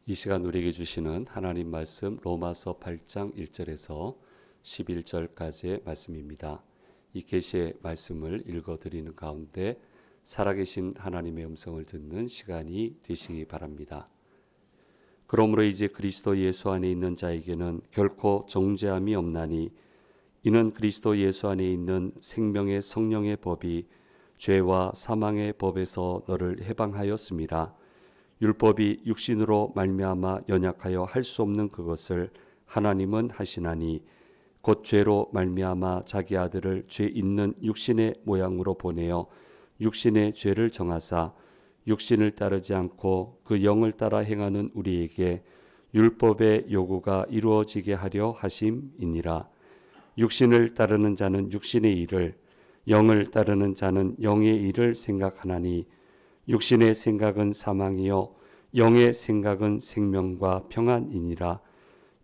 이 시간 우리에게 주시는 하나님 말씀 로마서 8장 1절에서 11절까지의 말씀입니다. 이 계시의 말씀을 읽어드리는 가운데 살아계신 하나님의 음성을 듣는 시간이 되시기 바랍니다. 그러므로 이제 그리스도 예수 안에 있는 자에게는 결코 정죄함이 없나니 이는 그리스도 예수 안에 있는 생명의 성령의 법이 죄와 사망의 법에서 너를 해방하였음이라. 율법이 육신으로 말미암아 연약하여 할 수 없는 그것을 하나님은 하시나니 곧 죄로 말미암아 자기 아들을 죄 있는 육신의 모양으로 보내어 육신의 죄를 정하사 육신을 따르지 않고 그 영을 따라 행하는 우리에게 율법의 요구가 이루어지게 하려 하심이니라. 육신을 따르는 자는 육신의 일을, 영을 따르는 자는 영의 일을 생각하나니 육신의 생각은 사망이요 영의 생각은 생명과 평안이니라.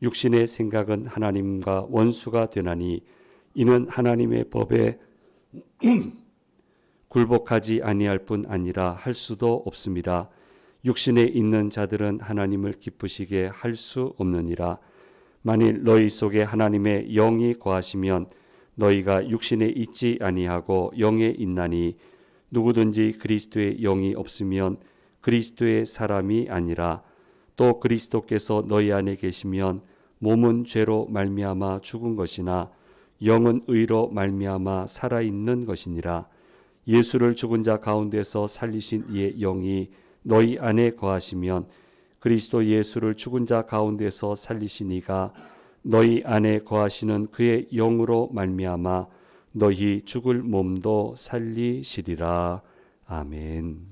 육신의 생각은 하나님과 원수가 되나니 이는 하나님의 법에 굴복하지 아니할 뿐 아니라 할 수도 없습니다. 육신에 있는 자들은 하나님을 기쁘시게 할 수 없느니라. 만일 너희 속에 하나님의 영이 거하시면 너희가 육신에 있지 아니하고 영에 있나니 누구든지 그리스도의 영이 없으면 그리스도의 사람이 아니라. 또 그리스도께서 너희 안에 계시면 몸은 죄로 말미암아 죽은 것이나 영은 의로 말미암아 살아있는 것이니라. 예수를 죽은 자 가운데서 살리신 이의 영이 너희 안에 거하시면 그리스도 예수를 죽은 자 가운데서 살리신 이가 너희 안에 거하시는 그의 영으로 말미암아 너희 죽을 몸도 살리시리라. 아멘.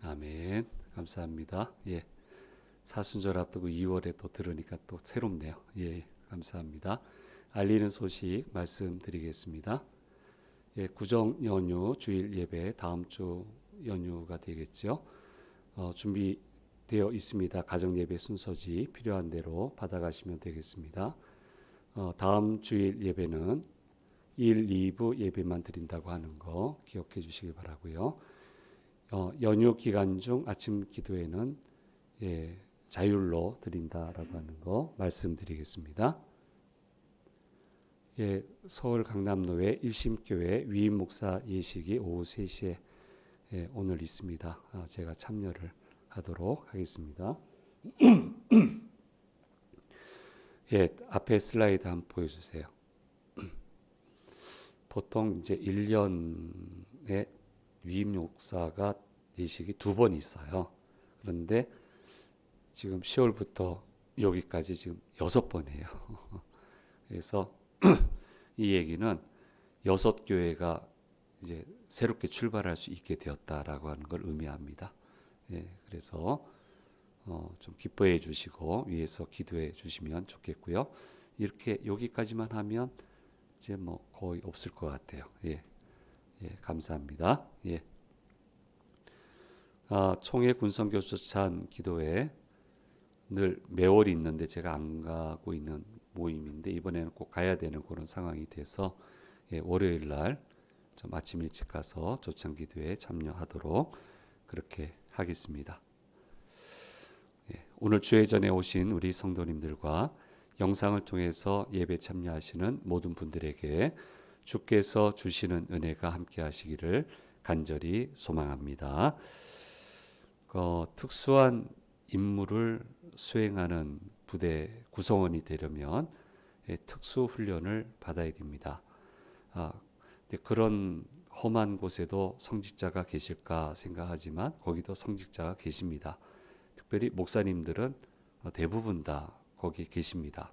아멘. 감사합니다. 예. 사순절 앞두고 2월에 또 들으니까 또 새롭네요. 예. 감사합니다. 알리는 소식 말씀드리겠습니다. 예, 구정 연휴 주일 예배 다음 주 연휴가 되겠죠. 준비되어 있습니다. 가정 예배 순서지 필요한 대로 받아가시면 되겠습니다. 다음 주일 예배는 1, 2부 예배만 드린다고 하는 거 기억해 주시기 바라고요. 연휴 기간 중 아침 기도회는 자율로 드린다라고 하는 거 말씀드리겠습니다. 서울 강남로의 일심교회 위임 목사 예식이 오후 3시에 오늘 있습니다. 제가 참여를 하도록 하겠습니다. 앞에 슬라이드 한번 보여주세요. 보통 이제 1년에 위임 목사가 예식이 2번 있어요. 그런데 지금 10월부터 여기까지 지금 6번이에요. 그래서 이 얘기는 6교회가 이제 새롭게 출발할 수 있게 되었다라고 하는 걸 의미합니다. 예, 그래서 좀 기뻐해 주시고 위에서 기도해 주시면 좋겠고요. 이렇게 여기까지만 하면 이제 뭐 거의 없을 것 같아요. 예, 예, 감사합니다. 예. 총회 군성교수찬 기도회 늘 매월 있는데 제가 안 가고 있는 모임인데 이번에는 꼭 가야 되는 그런 상황이 돼서 예, 월요일 날 좀 아침 일찍 가서 조찬 기도회에 참여하도록 그렇게 하겠습니다. 예, 오늘 주회전에 오신 우리 성도님들과 영상을 통해서 예배 참여하시는 모든 분들에게 주께서 주시는 은혜가 함께 하시기를 간절히 소망합니다. 특수한 임무를 수행하는 부대 구성원이 되려면 특수 훈련을 받아야 됩니다. 근데 그런 험한 곳에도 성직자가 계실까 생각하지만 거기도 성직자가 계십니다. 특별히 목사님들은 대부분 다 거기 계십니다.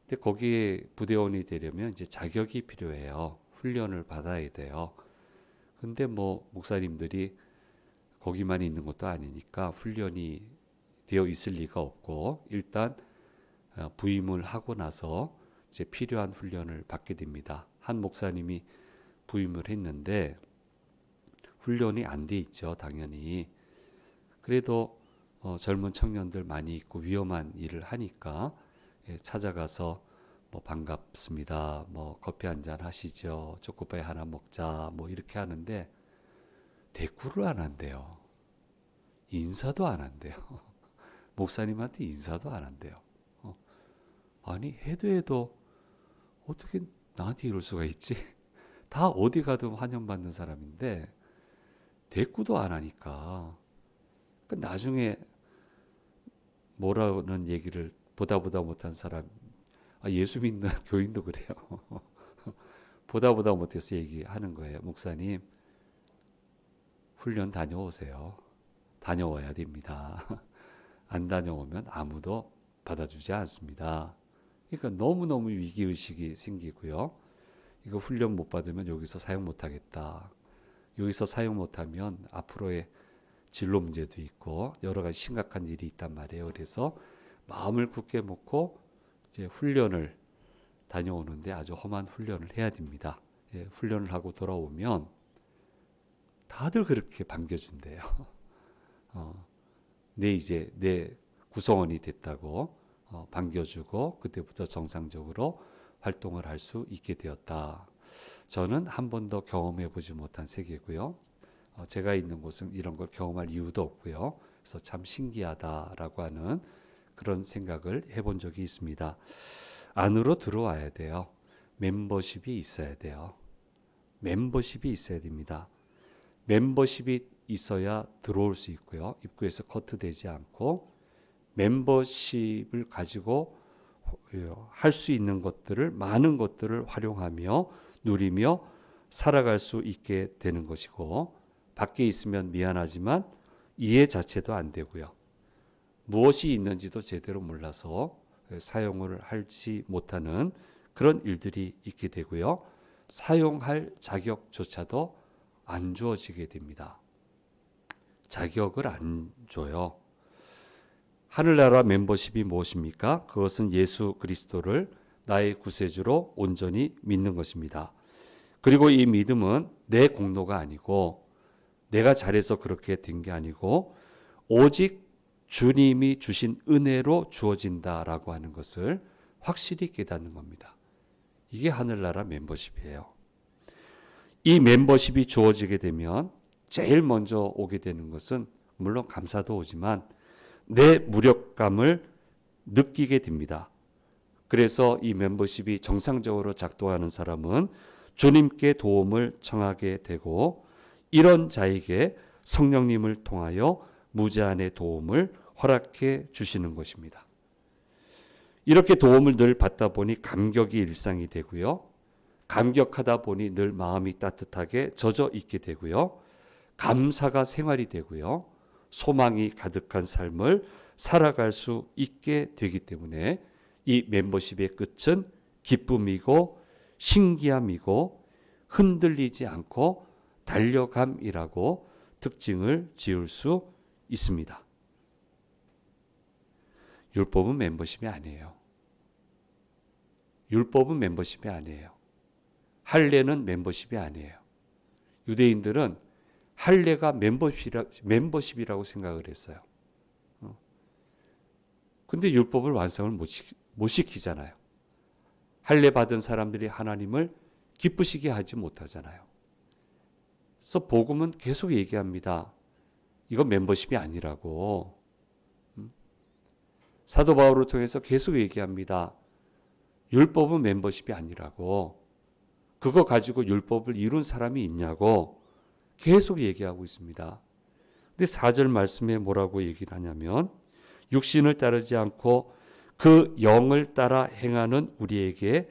근데 거기에 부대원이 되려면 이제 자격이 필요해요. 훈련을 받아야 돼요. 근데 뭐 목사님들이 거기만 있는 것도 아니니까 훈련이 되어 있을 리가 없고 일단 부임을 하고 나서 이제 필요한 훈련을 받게 됩니다. 한 목사님이 부임을 했는데 훈련이 안 돼 있죠, 당연히. 그래도 젊은 청년들 많이 있고 위험한 일을 하니까 찾아가서 뭐 반갑습니다, 뭐 커피 한잔 하시죠, 초코파이 하나 먹자, 뭐 이렇게 하는데 대꾸를 안 한대요. 인사도 안 한대요. 목사님한테 인사도 안 한대요. 아니 해도 어떻게 나한테 이럴 수가 있지? 다 어디 가든 환영받는 사람인데 대꾸도 안 하니까 나중에 뭐라는 얘기를 보다 못한 사람, 예수 믿는 교인도 그래요. 보다 못해서 얘기하는 거예요. 목사님 훈련 다녀오세요. 다녀와야 됩니다. 안 다녀오면 아무도 받아주지 않습니다. 그러니까 너무너무 위기의식이 생기고요. 이거 훈련 못 받으면 여기서 사용 못 하겠다. 여기서 사용 못하면 앞으로의 진로 문제도 있고 여러 가지 심각한 일이 있단 말이에요. 그래서 마음을 굳게 먹고 이제 훈련을 다녀오는데 아주 험한 훈련을 해야 됩니다. 예, 훈련을 하고 돌아오면 다들 그렇게 반겨준대요. 내 구성원이 됐다고 반겨주고 그때부터 정상적으로 활동을 할 수 있게 되었다. 저는 한 번도 경험해 보지 못한 세계고요. 제가 있는 곳은 이런 걸 경험할 이유도 없고요. 그래서 참 신기하다라고 하는 그런 생각을 해본 적이 있습니다. 안으로 들어와야 돼요. 멤버십이 있어야 돼요. 멤버십이 있어야 됩니다. 멤버십이 있어야 들어올 수 있고요. 입구에서 커트되지 않고 멤버십을 가지고 할 수 있는 것들을 많은 것들을 활용하며 누리며 살아갈 수 있게 되는 것이고 밖에 있으면 미안하지만 이해 자체도 안 되고요. 무엇이 있는지도 제대로 몰라서 사용을 하지 못하는 그런 일들이 있게 되고요. 사용할 자격조차도 안 주어지게 됩니다. 자격을 안 줘요. 하늘나라 멤버십이 무엇입니까? 그것은 예수 그리스도를 나의 구세주로 온전히 믿는 것입니다. 그리고 이 믿음은 내 공로가 아니고 내가 잘해서 그렇게 된 게 아니고 오직 주님이 주신 은혜로 주어진다라고 하는 것을 확실히 깨닫는 겁니다. 이게 하늘나라 멤버십이에요. 이 멤버십이 주어지게 되면 제일 먼저 오게 되는 것은 물론 감사도 오지만 내 무력감을 느끼게 됩니다. 그래서 이 멤버십이 정상적으로 작동하는 사람은 주님께 도움을 청하게 되고 이런 자에게 성령님을 통하여 무제한의 도움을 허락해 주시는 것입니다. 이렇게 도움을 늘 받다 보니 감격이 일상이 되고요. 감격하다 보니 늘 마음이 따뜻하게 젖어 있게 되고요. 감사가 생활이 되고요. 소망이 가득한 삶을 살아갈 수 있게 되기 때문에 이 멤버십의 끝은 기쁨이고 신기함이고 흔들리지 않고 달려감이라고 특징을 지을 수 있습니다. 율법은 멤버십이 아니에요. 율법은 멤버십이 아니에요. 할례는 멤버십이 아니에요. 유대인들은 할례가 멤버십이라고 생각을 했어요. 근데 율법을 완성을 못 시키잖아요. 할례 받은 사람들이 하나님을 기쁘시게 하지 못하잖아요. 그래서 복음은 계속 얘기합니다. 이건 멤버십이 아니라고. 사도 바울을 통해서 계속 얘기합니다. 율법은 멤버십이 아니라고. 그거 가지고 율법을 이룬 사람이 있냐고 계속 얘기하고 있습니다. 근데 4절 말씀에 뭐라고 얘기를 하냐면 육신을 따르지 않고 그 영을 따라 행하는 우리에게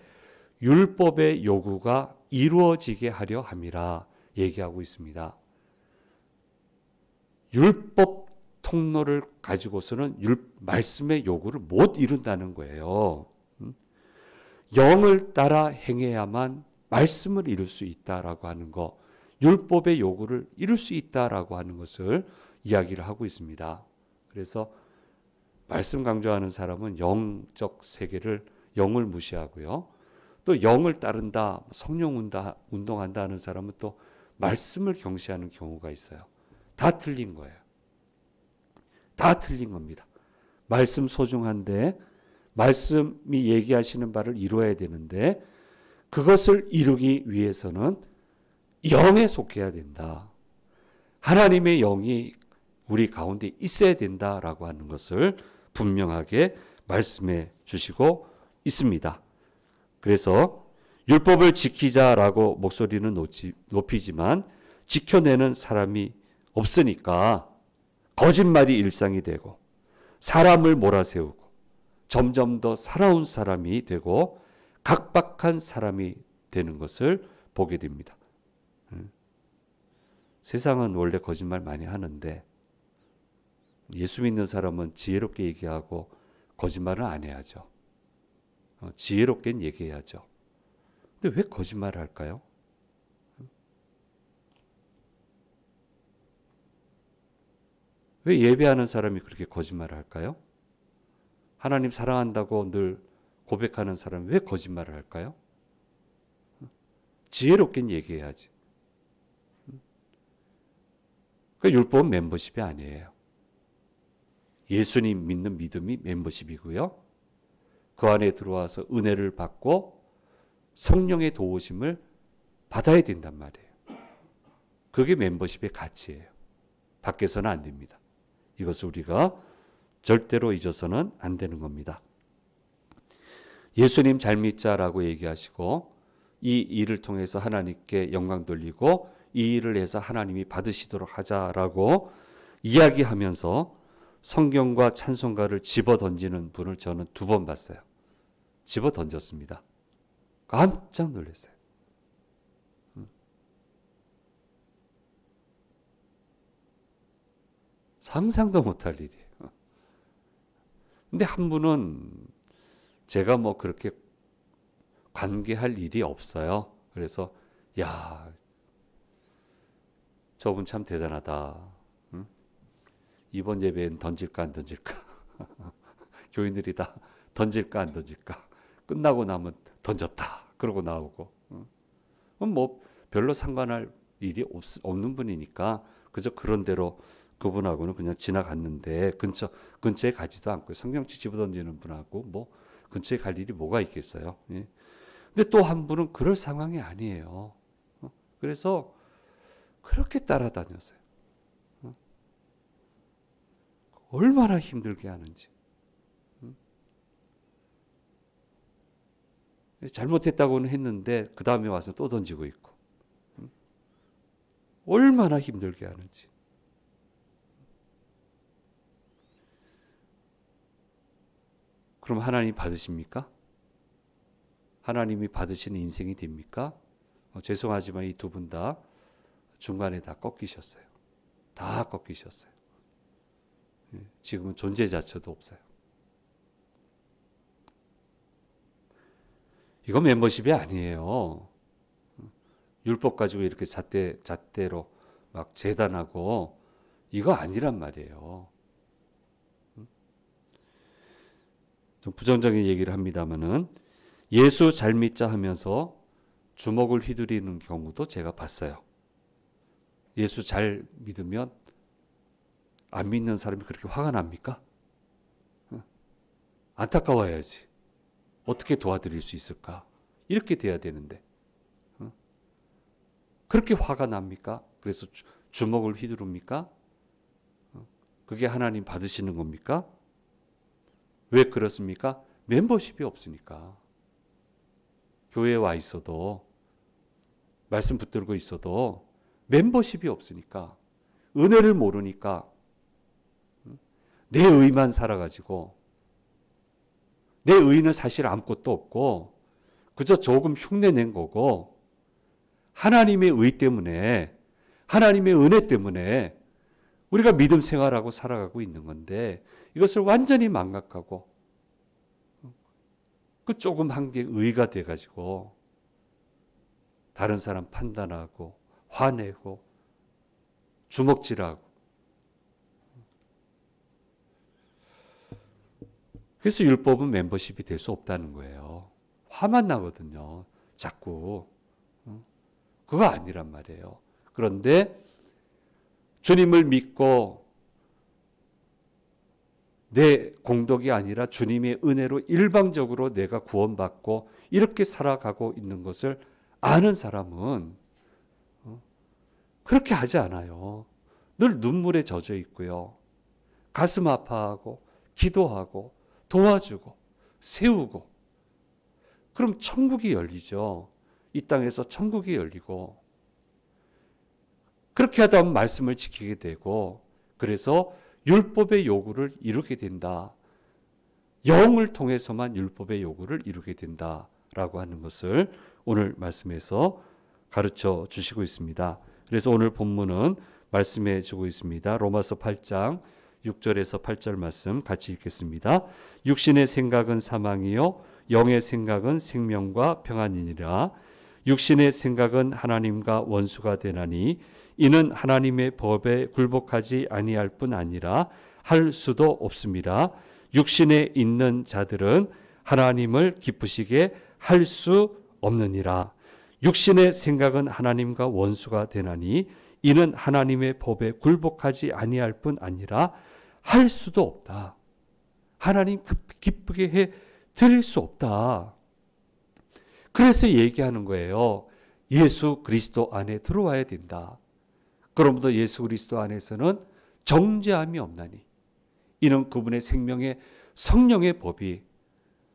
율법의 요구가 이루어지게 하려 함이라 얘기하고 있습니다. 율법 통로를 가지고서는 말씀의 요구를 못 이룬다는 거예요. 영을 따라 행해야만 말씀을 이룰 수 있다라고 하는 거, 율법의 요구를 이룰 수 있다라고 하는 것을 이야기를 하고 있습니다. 그래서 말씀 강조하는 사람은 영적 세계를 영을 무시하고요. 또 영을 따른다, 성령 운동한다 하는 사람은 또 말씀을 경시하는 경우가 있어요. 다 틀린 거예요. 다 틀린 겁니다. 말씀 소중한데 말씀이 얘기하시는 바를 이루어야 되는데 그것을 이루기 위해서는 영에 속해야 된다. 하나님의 영이 우리 가운데 있어야 된다라고 하는 것을 분명하게 말씀해 주시고 있습니다. 그래서 율법을 지키자라고 목소리는 높이지만 지켜내는 사람이 없으니까 거짓말이 일상이 되고 사람을 몰아세우고 점점 더 살아온 사람이 되고 각박한 사람이 되는 것을 보게 됩니다. 세상은 원래 거짓말 많이 하는데 예수 믿는 사람은 지혜롭게 얘기하고 거짓말은 안 해야죠. 지혜롭게 얘기해야죠. 근데 왜 거짓말을 할까요? 왜 예배하는 사람이 그렇게 거짓말을 할까요? 하나님 사랑한다고 늘 고백하는 사람이 왜 거짓말을 할까요? 지혜롭게 얘기해야지. 그 율법은 멤버십이 아니에요. 예수님 믿는 믿음이 멤버십이고요. 그 안에 들어와서 은혜를 받고 성령의 도우심을 받아야 된단 말이에요. 그게 멤버십의 가치예요. 밖에서는 안 됩니다. 이것을 우리가 절대로 잊어서는 안 되는 겁니다. 예수님 잘 믿자라고 얘기하시고 이 일을 통해서 하나님께 영광 돌리고 이 일을 해서 하나님이 받으시도록 하자라고 이야기하면서 성경과 찬송가를 집어 던지는 분을 저는 2번 봤어요. 집어 던졌습니다. 깜짝 놀랐어요. 상상도 못할 일이에요. 근데 한 분은 제가 뭐 그렇게 관계할 일이 없어요. 그래서 야, 저분 참 대단하다. 응? 이번 예배엔 던질까 안 던질까? 교인들이 다 던질까 안 던질까? 끝나고 나면 던졌다. 그러고 나오고. 그럼 뭐 별로 상관할 일이 없는 분이니까 그저 그런 대로 그분하고는 그냥 지나갔는데 근처에 가지도 않고 성경책 집어 던지는 분하고 뭐 근처에 갈 일이 뭐가 있겠어요. 예. 근데 또 한 분은 그럴 상황이 아니에요. 그래서 그렇게 따라다녔어요. 얼마나 힘들게 하는지. 잘못했다고는 했는데 그 다음에 와서 또 던지고 있고. 얼마나 힘들게 하는지. 그럼 하나님 받으십니까? 하나님이 받으시는 인생이 됩니까? 죄송하지만 이 2분 다 중간에 다 꺾이셨어요. 다 꺾이셨어요. 지금은 존재 자체도 없어요. 이건 멤버십이 아니에요. 율법 가지고 이렇게 잣대로 막 재단하고 이거 아니란 말이에요. 좀 부정적인 얘기를 합니다만은 예수 잘 믿자 하면서 주먹을 휘두르는 경우도 제가 봤어요. 예수 잘 믿으면 안 믿는 사람이 그렇게 화가 납니까? 안타까워야지. 어떻게 도와드릴 수 있을까? 이렇게 돼야 되는데 그렇게 화가 납니까? 그래서 주먹을 휘두릅니까? 그게 하나님 받으시는 겁니까? 왜 그렇습니까? 멤버십이 없으니까. 교회에 와 있어도 말씀 붙들고 있어도 멤버십이 없으니까 은혜를 모르니까 내 의만 살아가지고 내 의는 사실 아무것도 없고 그저 조금 흉내낸 거고 하나님의 의 때문에 하나님의 은혜 때문에 우리가 믿음 생활하고 살아가고 있는 건데 이것을 완전히 망각하고 그 조금 한 게 의가 돼가지고 다른 사람 판단하고 화내고 주먹질하고 그래서 율법은 멤버십이 될 수 없다는 거예요. 화만 나거든요. 자꾸. 그거 아니란 말이에요. 그런데 주님을 믿고 내 공덕이 아니라 주님의 은혜로 일방적으로 내가 구원받고 이렇게 살아가고 있는 것을 아는 사람은 그렇게 하지 않아요. 늘 눈물에 젖어 있고요. 가슴 아파하고 기도하고 도와주고 세우고 그럼 천국이 열리죠. 이 땅에서 천국이 열리고 그렇게 하다 보면 말씀을 지키게 되고 그래서 율법의 요구를 이루게 된다. 영을 통해서만 율법의 요구를 이루게 된다라고 하는 것을 오늘 말씀에서 가르쳐 주시고 있습니다. 그래서 오늘 본문은 말씀해 주고 있습니다. 로마서 8장 6절에서 8절 말씀 같이 읽겠습니다. 육신의 생각은 사망이요 영의 생각은 생명과 평안이니라. 육신의 생각은 하나님과 원수가 되나니 이는 하나님의 법에 굴복하지 아니할 뿐 아니라 할 수도 없습니다. 육신에 있는 자들은 하나님을 기쁘시게 할 수 없느니라. 육신의 생각은 하나님과 원수가 되나니 이는 하나님의 법에 굴복하지 아니할 뿐 아니라 할 수도 없다. 하나님 기쁘게 해 드릴 수 없다. 그래서 얘기하는 거예요. 예수 그리스도 안에 들어와야 된다. 그러므로 예수 그리스도 안에서는 정죄함이 없나니 이는 그분의 생명의 성령의 법이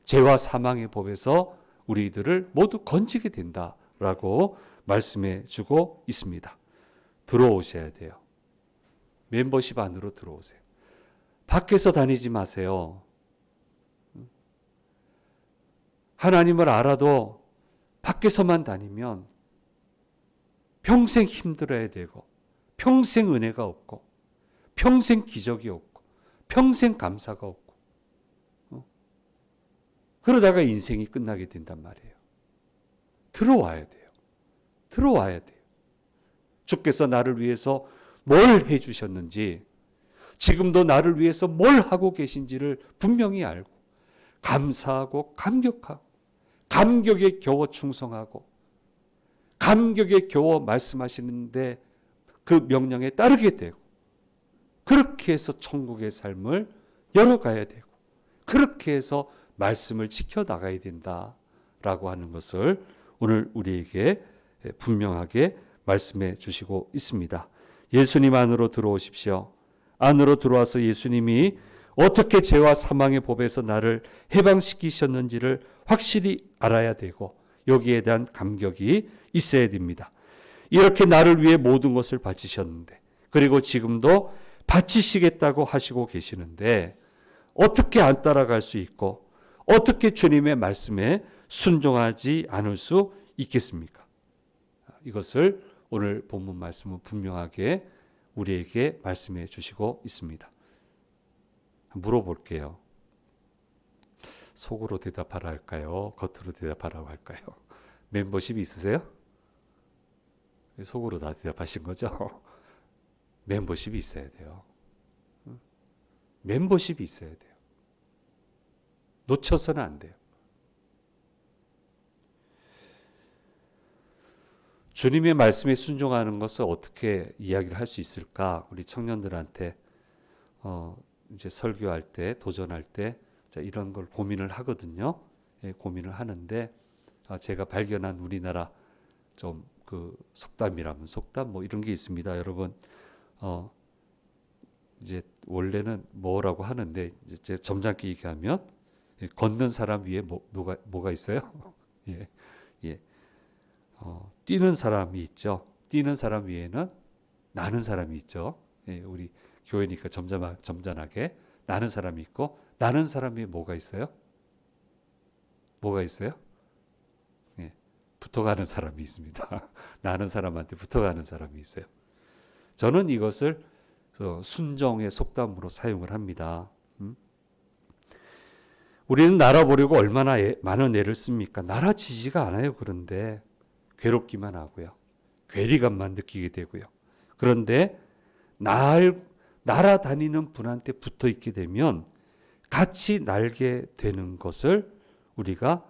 죄와 사망의 법에서 우리들을 모두 건지게 된다라고 말씀해 주고 있습니다. 들어오셔야 돼요. 멤버십 안으로 들어오세요. 밖에서 다니지 마세요. 하나님을 알아도 밖에서만 다니면 평생 힘들어야 되고 평생 은혜가 없고 평생 기적이 없고 평생 감사가 없고 그러다가 인생이 끝나게 된단 말이에요. 들어와야 돼요. 들어와야 돼요. 주께서 나를 위해서 뭘 해주셨는지 지금도 나를 위해서 뭘 하고 계신지를 분명히 알고 감사하고 감격하고 감격에 겨워 충성하고 감격에 겨워 말씀하시는데 그 명령에 따르게 되고 그렇게 해서 천국의 삶을 열어가야 되고 그렇게 해서 말씀을 지켜나가야 된다라고 하는 것을 오늘 우리에게 분명하게 말씀해 주시고 있습니다. 예수님 안으로 들어오십시오. 안으로 들어와서 예수님이 어떻게 죄와 사망의 법에서 나를 해방시키셨는지를 확실히 알아야 되고 여기에 대한 감격이 있어야 됩니다. 이렇게 나를 위해 모든 것을 바치셨는데 그리고 지금도 바치시겠다고 하시고 계시는데 어떻게 안 따라갈 수 있고 어떻게 주님의 말씀에 순종하지 않을 수 있겠습니까? 이것을 오늘 본문 말씀은 분명하게 우리에게 말씀해 주시고 있습니다. 물어볼게요. 속으로 대답하라 할까요? 겉으로 대답하라고 할까요? 멤버십이 있으세요? 속으로 다 대답하신 거죠? 멤버십이 있어야 돼요. 멤버십이 있어야 돼요. 놓쳐서는 안 돼요. 주님의 말씀에 순종하는 것을 어떻게 이야기를 할 수 있을까? 우리 청년들한테 이제 설교할 때, 도전할 때 이런 걸 고민을 하거든요. 예, 고민을 하는데 제가 발견한 우리나라 좀 그 속담이라면 속담 뭐 이런 게 있습니다. 여러분 이제 원래는 뭐라고 하는데 이제 점잖게 얘기하면 걷는 사람 위에 뭐가 있어요? 예, 예. 뛰는 사람이 있죠. 뛰는 사람 위에는 나는 사람이 있죠. 예, 우리 교회니까 점잖하게 나는 사람이 있고 나는 사람 위에 뭐가 있어요? 뭐가 있어요? 예, 붙어가는 사람이 있습니다. 나는 사람한테 붙어가는 사람이 있어요. 저는 이것을 순종의 속담으로 사용을 합니다. 우리는 날아보려고 얼마나 많은 애를 씁니까? 날아지지가 않아요. 그런데 괴롭기만 하고요. 괴리감만 느끼게 되고요. 그런데 날아다니는 분한테 붙어 있게 되면 같이 날게 되는 것을 우리가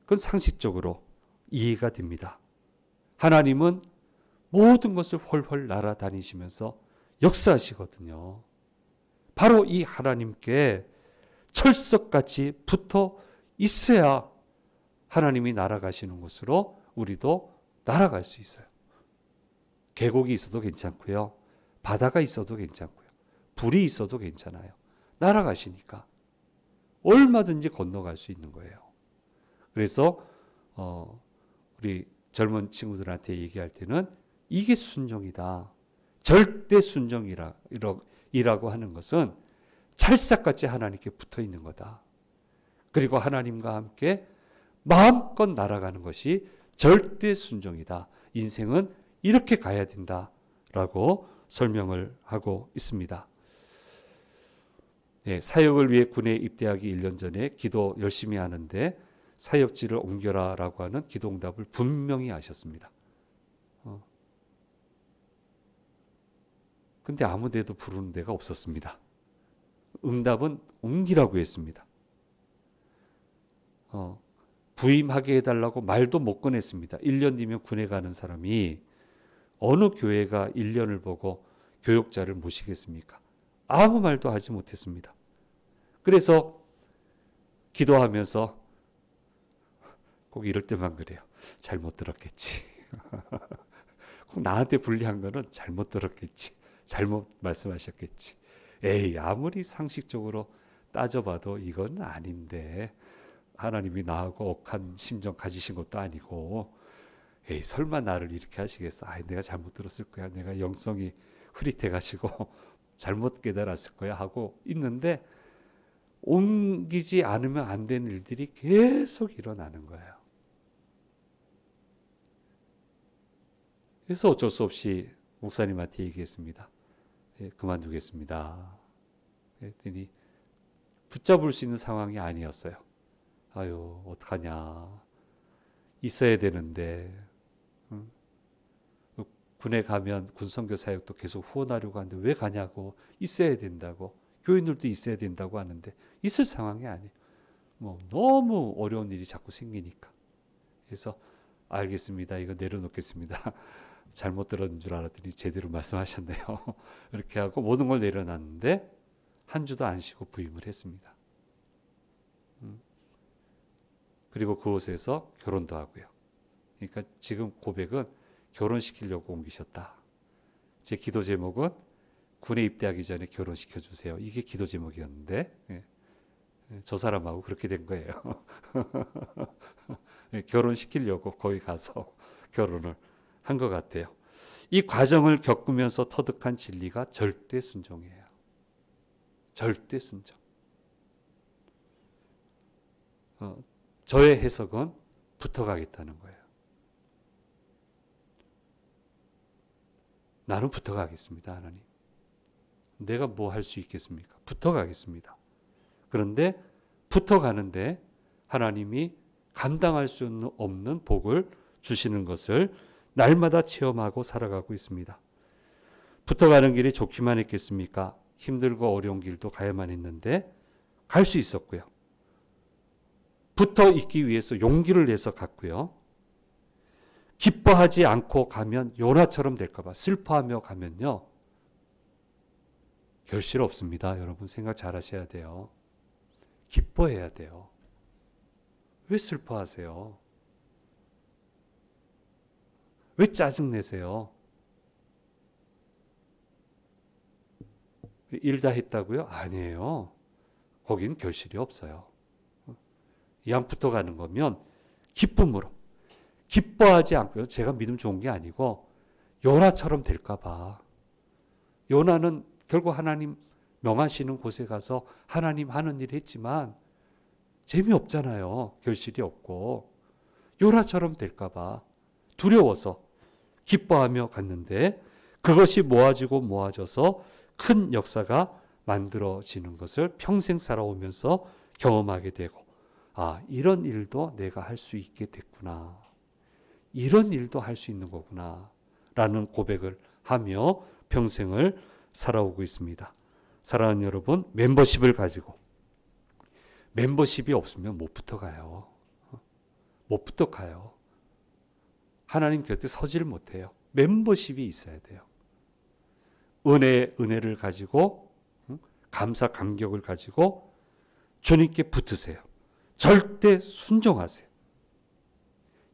그건 상식적으로 이해가 됩니다. 하나님은 모든 것을 훨훨 날아다니시면서 역사하시거든요. 바로 이 하나님께 철석같이 붙어 있어야 하나님이 날아가시는 곳으로 우리도 날아갈 수 있어요. 계곡이 있어도 괜찮고요. 바다가 있어도 괜찮고요. 불이 있어도 괜찮아요. 날아가시니까 얼마든지 건너갈 수 있는 거예요. 그래서 우리 젊은 친구들한테 얘기할 때는 이게 순종이다. 절대 순종이라고 하는 것은 찰싹같이 하나님께 붙어 있는 거다. 그리고 하나님과 함께 마음껏 날아가는 것이 절대 순종이다. 인생은 이렇게 가야 된다라고 설명을 하고 있습니다. 네, 사역을 위해 군에 입대하기 1년 전에 기도 열심히 하는데 사역지를 옮겨라라고 하는 기도응답을 분명히 하셨습니다. 근데 아무 데도 부르는 데가 없었습니다. 응답은 옮기라고 했습니다. 부임하게 해달라고 말도 못 꺼냈습니다. 1년 뒤면 군에 가는 사람이 어느 교회가 1년을 보고 교역자를 모시겠습니까? 아무 말도 하지 못했습니다. 그래서 기도하면서 꼭 이럴 때만 그래요. 잘못 들었겠지. 꼭 나한테 불리한 거는 잘못 들었겠지. 잘못 말씀하셨겠지. 에이, 아무리 상식적으로 따져봐도 이건 아닌데 하나님이 나하고 억한 심정 가지신 것도 아니고 에이, 설마 나를 이렇게 하시겠어. 내가 잘못 들었을 거야. 내가 영성이 흐릿해가지고 잘못 깨달았을 거야 하고 있는데 옮기지 않으면 안 되는 일들이 계속 일어나는 거예요. 그래서 어쩔 수 없이 목사님한테 얘기했습니다. 그만두겠습니다. 그랬더니 붙잡을 수 있는 상황이 아니었어요. 아유, 어떡하냐. 있어야 되는데. 군에 가면 군선교 사역도 계속 후원하려고 하는데 왜 가냐고. 있어야 된다고. 교인들도 있어야 된다고 하는데 있을 상황이 아니에요. 너무 어려운 일이 자꾸 생기니까. 그래서 알겠습니다. 이거 내려놓겠습니다. 잘못 들은 줄 알았더니 제대로 말씀하셨네요. 이렇게 하고 모든 걸 내려놨는데 한 주도 안 쉬고 부임을 했습니다. 그리고 그곳에서 결혼도 하고요. 그러니까 지금 고백은 결혼시키려고 옮기셨다. 제 기도 제목은 군에 입대하기 전에 결혼시켜 주세요. 이게 기도 제목이었는데 저 사람하고 그렇게 된 거예요. 결혼시키려고 거기 가서 결혼을 한 것 같아요. 이 과정을 겪으면서 터득한 진리가 절대 순종이에요. 절대 순종. 저의 해석은 붙어가겠다는 거예요. 나는 붙어가겠습니다, 하나님. 내가 뭐 할 수 있겠습니까? 붙어가겠습니다. 그런데 붙어가는데 하나님이 감당할 수 없는 복을 주시는 것을 날마다 체험하고 살아가고 있습니다. 붙어가는 길이 좋기만 했겠습니까? 힘들고 어려운 길도 가야만 했는데 갈 수 있었고요. 붙어 있기 위해서 용기를 내서 갔고요. 기뻐하지 않고 가면 요나처럼 될까 봐 슬퍼하며 가면요. 결실 없습니다. 여러분 생각 잘 하셔야 돼요. 기뻐해야 돼요. 왜 슬퍼하세요? 왜 짜증내세요? 일 다 했다고요? 아니에요. 거긴 결실이 없어요. 양 붙어가는 거면 기쁨으로. 기뻐하지 않고요. 제가 믿음 좋은 게 아니고 요나처럼 될까 봐. 요나는 결국 하나님 명하시는 곳에 가서 하나님 하는 일 했지만 재미없잖아요. 결실이 없고. 요나처럼 될까 봐 두려워서 기뻐하며 갔는데 그것이 모아지고 모아져서 큰 역사가 만들어지는 것을 평생 살아오면서 경험하게 되고, 아, 이런 일도 내가 할 수 있게 됐구나. 이런 일도 할 수 있는 거구나. 라는 고백을 하며 평생을 살아오고 있습니다. 사랑하는 여러분, 멤버십을 가지고 멤버십이 없으면 못 붙어가요. 못 붙어가요. 하나님 곁에 서지를 못해요. 멤버십이 있어야 돼요. 은혜를 가지고 감사 감격을 가지고 주님께 붙으세요. 절대 순종하세요.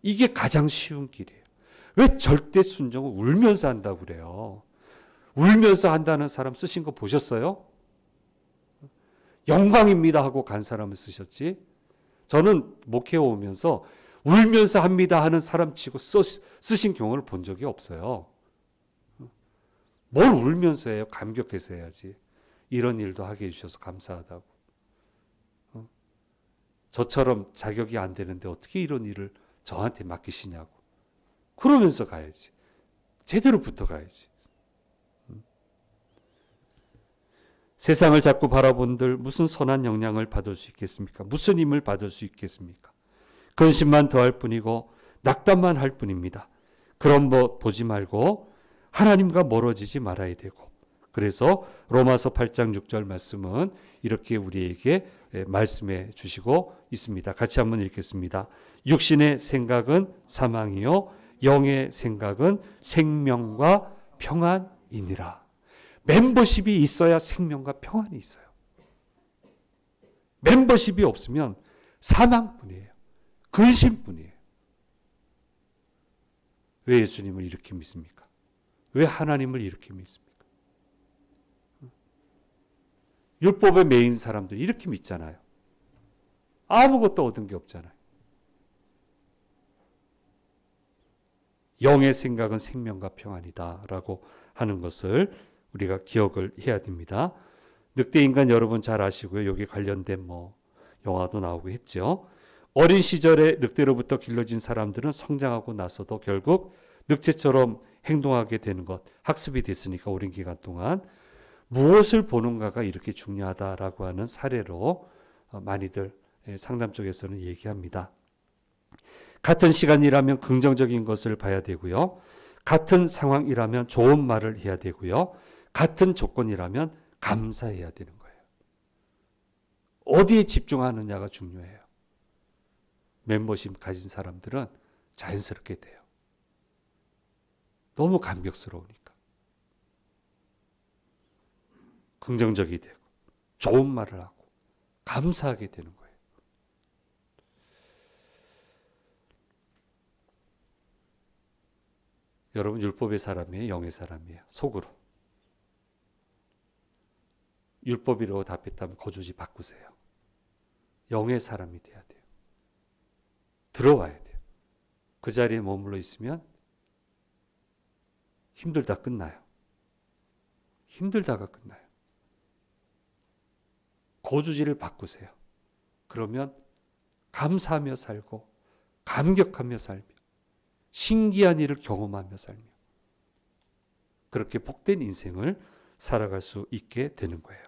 이게 가장 쉬운 길이에요. 왜 절대 순종을 울면서 한다고 그래요? 울면서 한다는 사람 쓰신 거 보셨어요? 영광입니다 하고 간 사람을 쓰셨지. 저는 목회 오면서 울면서 합니다 하는 사람 치고 쓰신 경우를 본 적이 없어요. 뭘 울면서 해요? 감격해서 해야지. 이런 일도 하게 해주셔서 감사하다고. 저처럼 자격이 안 되는데 어떻게 이런 일을 저한테 맡기시냐고. 그러면서 가야지. 제대로 붙어 가야지. 세상을 자꾸 바라본들 무슨 선한 영향을 받을 수 있겠습니까? 무슨 힘을 받을 수 있겠습니까? 근심만 더할 뿐이고 낙담만 할 뿐입니다. 그런 것 보지 말고 하나님과 멀어지지 말아야 되고, 그래서 로마서 8장 6절 말씀은 이렇게 우리에게 말씀해 주시고 있습니다. 같이 한번 읽겠습니다. 육신의 생각은 사망이요 영의 생각은 생명과 평안이니라. 멤버십이 있어야 생명과 평안이 있어요. 멤버십이 없으면 사망뿐이에요. 근심뿐이에요. 왜 예수님을 이렇게 믿습니까? 왜 하나님을 이렇게 믿습니까? 율법에 매인 사람들이 이렇게 믿잖아요. 아무것도 얻은 게 없잖아요. 영의 생각은 생명과 평안이다라고 하는 것을 우리가 기억을 해야 됩니다. 늑대인간 여러분 잘 아시고요. 여기 관련된 영화도 나오고 했죠. 어린 시절에 늑대로부터 길러진 사람들은 성장하고 나서도 결국 늑대처럼 행동하게 되는 것, 학습이 됐으니까 오랜 기간 동안 무엇을 보는가가 이렇게 중요하다라고 하는 사례로 많이들 상담 쪽에서는 얘기합니다. 같은 시간이라면 긍정적인 것을 봐야 되고요. 같은 상황이라면 좋은 말을 해야 되고요. 같은 조건이라면 감사해야 되는 거예요. 어디에 집중하느냐가 중요해요. 멤버십 가진 사람들은 자연스럽게 돼요. 너무 감격스러우니까. 긍정적이 되고 좋은 말을 하고 감사하게 되는 거예요. 여러분 율법의 사람이에요? 영의 사람이에요? 속으로. 율법이라고 답했다면 거주지 바꾸세요. 영의 사람이 돼야 돼요. 들어와야 돼요. 그 자리에 머물러 있으면 힘들다 끝나요. 힘들다가 끝나요. 거주지를 바꾸세요. 그러면 감사하며 살고 감격하며 살며 신기한 일을 경험하며 살며 그렇게 복된 인생을 살아갈 수 있게 되는 거예요.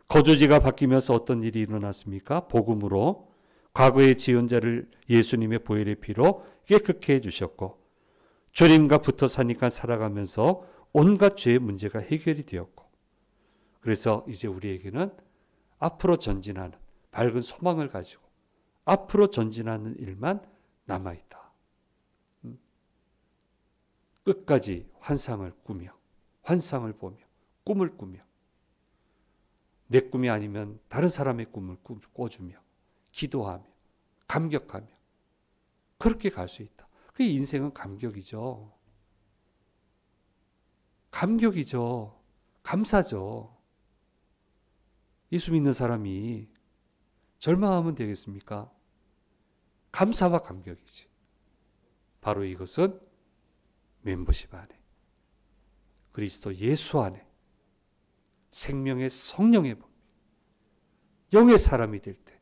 거주지가 바뀌면서 어떤 일이 일어났습니까? 복음으로 과거의 지은 자를 예수님의 보혈의 피로 깨끗게 해주셨고, 주님과 붙어 사니까 살아가면서 온갖 죄의 문제가 해결이 되었고, 그래서 이제 우리에게는 앞으로 전진하는 밝은 소망을 가지고 앞으로 전진하는 일만 남아있다. 끝까지 환상을 꾸며, 환상을 보며, 꿈을 꾸며, 내 꿈이 아니면 다른 사람의 꿈을 꿔주며, 기도하며, 감격하며, 그렇게 갈 수 있다. 그 인생은 감격이죠. 감격이죠. 감사죠. 예수 믿는 사람이 절망하면 되겠습니까? 감사와 감격이지. 바로 이것은 멤버십 안에, 그리스도 예수 안에 생명의 성령의 법, 영의 사람이 될 때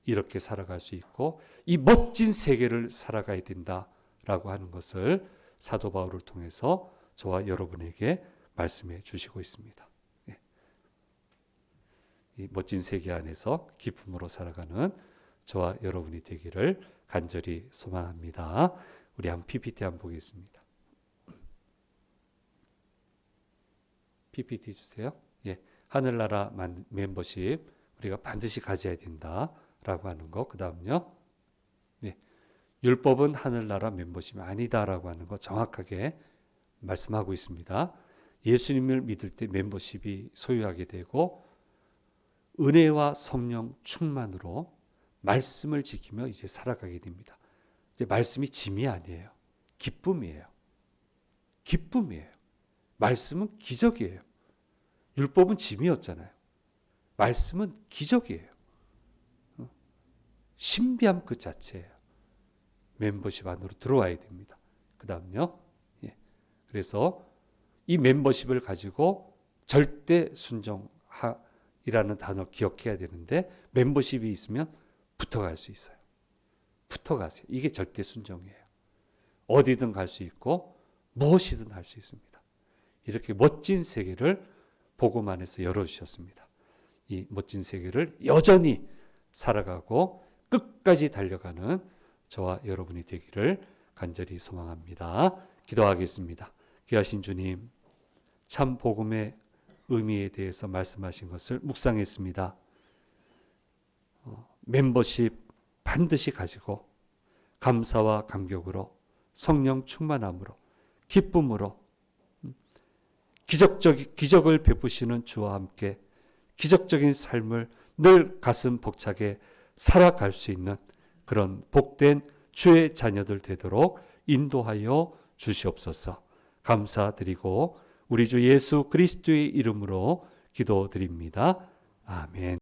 이렇게 살아갈 수 있고, 이 멋진 세계를 살아가야 된다라고 하는 것을 사도 바울을 통해서 저와 여러분에게 말씀해 주시고 있습니다. 이 멋진 세계 안에서 기쁨으로 살아가는 저와 여러분이 되기를 간절히 소망합니다. 우리 한 PPT 한번 보겠습니다. PPT 주세요. 예, 하늘나라 멤버십 우리가 반드시 가져야 된다라고 하는 거. 그 다음요. 네, 율법은 하늘나라 멤버십이 아니다라고 하는 거 정확하게 말씀하고 있습니다. 예수님을 믿을 때 멤버십이 소유하게 되고, 은혜와 성령 충만으로 말씀을 지키며 이제 살아가게 됩니다. 이제 말씀이 짐이 아니에요. 기쁨이에요. 기쁨이에요. 말씀은 기적이에요. 율법은 짐이었잖아요. 말씀은 기적이에요. 신비함 그 자체예요. 멤버십 안으로 들어와야 됩니다. 그 다음요. 예. 그래서 이 멤버십을 가지고 절대 순종이라는 단어 기억해야 되는데, 멤버십이 있으면 붙어갈 수 있어요. 붙어가세요. 이게 절대 순종이에요. 어디든 갈 수 있고 무엇이든 할 수 있습니다. 이렇게 멋진 세계를 복음 안에서 열어주셨습니다. 이 멋진 세계를 여전히 살아가고 끝까지 달려가는 저와 여러분이 되기를 간절히 소망합니다. 기도하겠습니다. 귀하신 주님, 참 복음의 의미에 대해서 말씀하신 것을 묵상했습니다. 멤버십 반드시 가지고 감사와 감격으로, 성령 충만함으로, 기쁨으로, 기적을 베푸시는 주와 함께 기적적인 삶을 늘 가슴 벅차게 살아갈 수 있는 그런 복된 주의 자녀들 되도록 인도하여 주시옵소서. 감사드리고 우리 주 예수 그리스도의 이름으로 기도드립니다. 아멘.